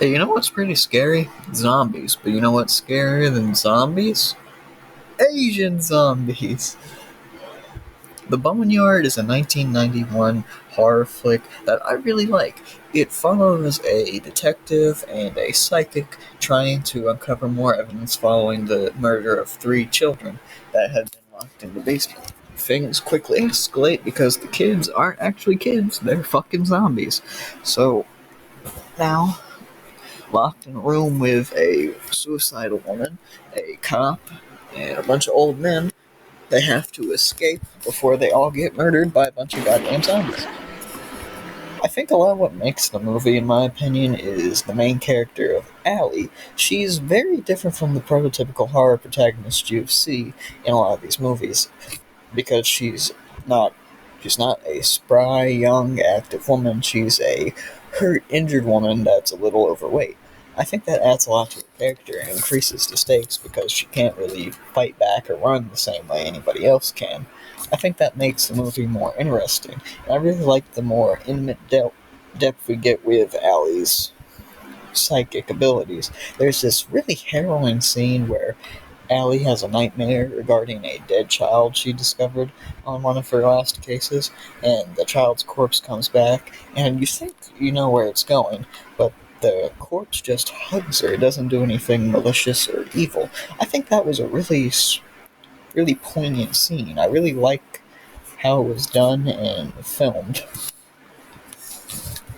Hey, you know what's pretty scary? Zombies. But you know what's scarier than zombies? Asian zombies. The Boneyard is a 1991 horror flick that I really like. It follows a detective and a psychic trying to uncover more evidence following the murder of 3 children that had been locked in the basement. Things quickly escalate because the kids aren't actually kids, they're fucking zombies. So, now, locked in a room with a suicidal woman, a cop, and a bunch of old men, they have to escape before they all get murdered by a bunch of goddamn zombies. I think a lot of what makes the movie, in my opinion, is the main character of Allie. She's very different from the prototypical horror protagonist you see in a lot of these movies, because not she's not a spry, young, active woman. She's a hurt, injured woman that's a little overweight. I think that adds a lot to her character and increases the stakes because she can't really fight back or run the same way anybody else can. I think that makes the movie more interesting. And I really like the more intimate depth we get with Allie's psychic abilities. There's this really harrowing scene where Allie has a nightmare regarding a dead child she discovered on one of her last cases, and the child's corpse comes back, and you think you know where it's going, but the corpse just hugs her. It doesn't do anything malicious or evil. I think that was a really poignant scene. I really like how it was done and filmed.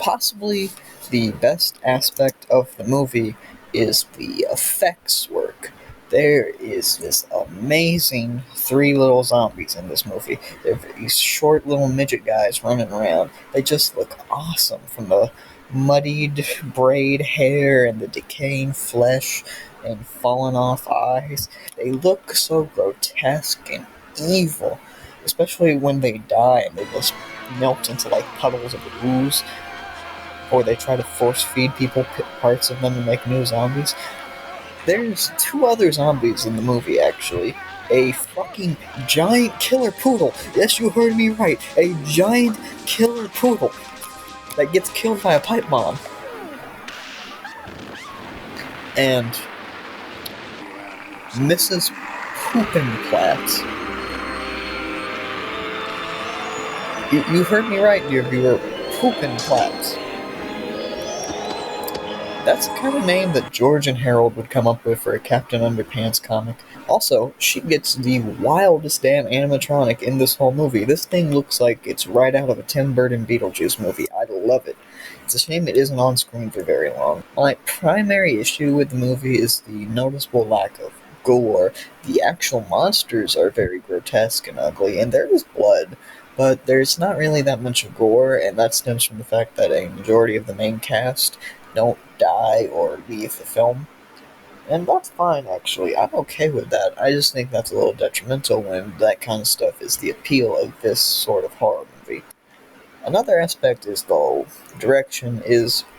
Possibly the best aspect of the movie is the effects work. There is this amazing 3 little zombies in this movie. They're these short little midget guys running around. They just look awesome, from the muddied braid hair and the decaying flesh and falling off eyes. They look so grotesque and evil, especially when they die and they just melt into like puddles of ooze, or they try to force feed people parts of them to make new zombies. There's 2 other zombies in the movie, actually. A fucking giant killer poodle. Yes, you heard me right. A giant killer poodle that gets killed by a pipe bomb. And Mrs. Poopenplatz. You heard me right, dear viewer. Poopenplatz. That's the kind of name that George and Harold would come up with for a Captain Underpants comic. Also, she gets the wildest damn animatronic in this whole movie. This thing looks like it's right out of a Tim Burton Beetlejuice movie. I love it. It's a shame it isn't on screen for very long. My primary issue with the movie is the noticeable lack of gore. The actual monsters are very grotesque and ugly, and there is blood, but there's not really that much gore, and that stems from the fact that a majority of the main cast don't die or leave the film. And that's fine, actually. I'm okay with that. I just think that's a little detrimental when that kind of stuff is the appeal of this sort of horror movie. Another aspect is the direction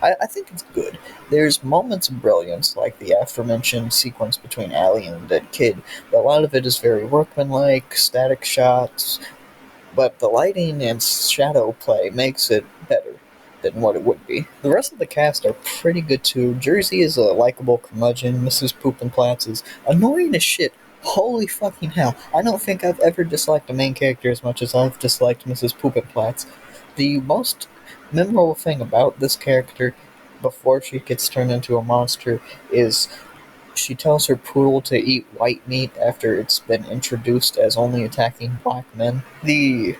I think it's good. There's moments of brilliance, like the aforementioned sequence between Allie and the dead kid, but a lot of it is very workmanlike, static shots, but the lighting and shadow play makes it better than what it would be. The rest of the cast are pretty good too. Jersey is a likable curmudgeon. Mrs. Poopenplatz is annoying as shit. Holy fucking hell. I don't think I've ever disliked the main character as much as I've disliked Mrs. Poopenplatz. The most memorable thing about this character before she gets turned into a monster is she tells her poodle to eat white meat after it's been introduced as only attacking black men. The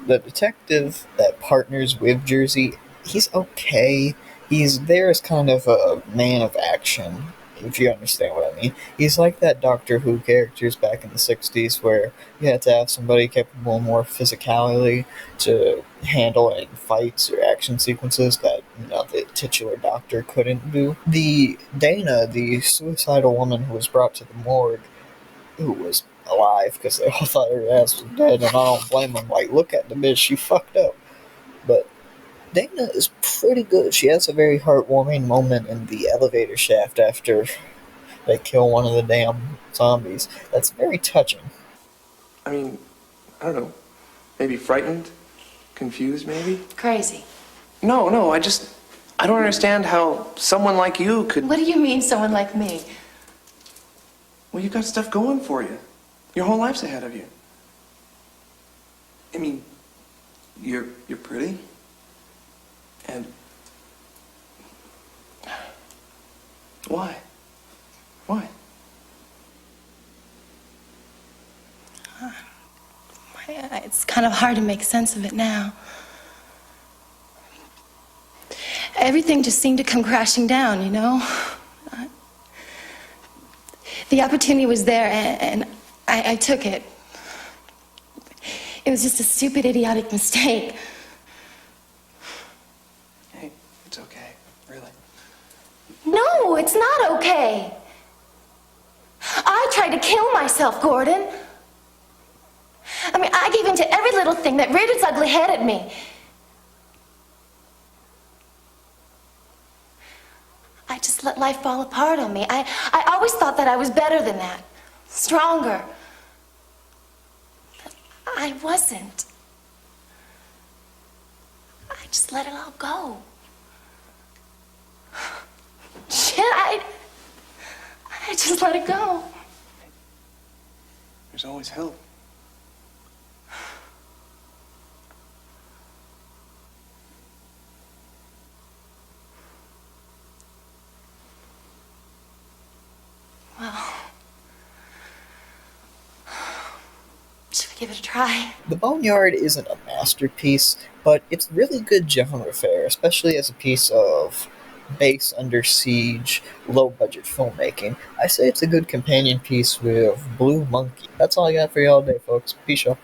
detective that partners with Jersey, he's okay. He's there as kind of a man of action, if you understand what I mean. He's like that Doctor Who characters back in the 60s where you had to have somebody capable of more physicality to handle in fights or action sequences that, the titular doctor couldn't do. The Dana, the suicidal woman who was brought to the morgue, who was alive because they all thought her ass was dead, and I don't blame them. Like, look at the bitch, she fucked up. But Dana is pretty good. She has a very heartwarming moment in the elevator shaft after they kill one of the damn zombies. That's very touching. I mean, I don't know. Maybe frightened? Confused, maybe? Crazy. No, I don't understand how someone like you could... What do you mean, someone like me? Well, you got stuff going for you. Your whole life's ahead of you. I mean, you're pretty. And... Why? Why? It's kind of hard to make sense of it now. Everything just seemed to come crashing down, you know? The opportunity was there, and I took it. It was just a stupid, idiotic mistake. Hey, it's okay, really. No, it's not okay. I tried to kill myself, Gordon. I mean, I gave in to every little thing that reared its ugly head at me. I just let life fall apart on me. I always thought that I was better than that, stronger. But I wasn't. I just let it all go. Shit, I just let it go. There's always help. Well, should we give it a try? The Boneyard isn't a masterpiece, but it's really good genre fare, especially as a piece of base under siege, low budget filmmaking. I say it's a good companion piece with Blue Monkey. That's all I got for y'all today, folks. Peace out.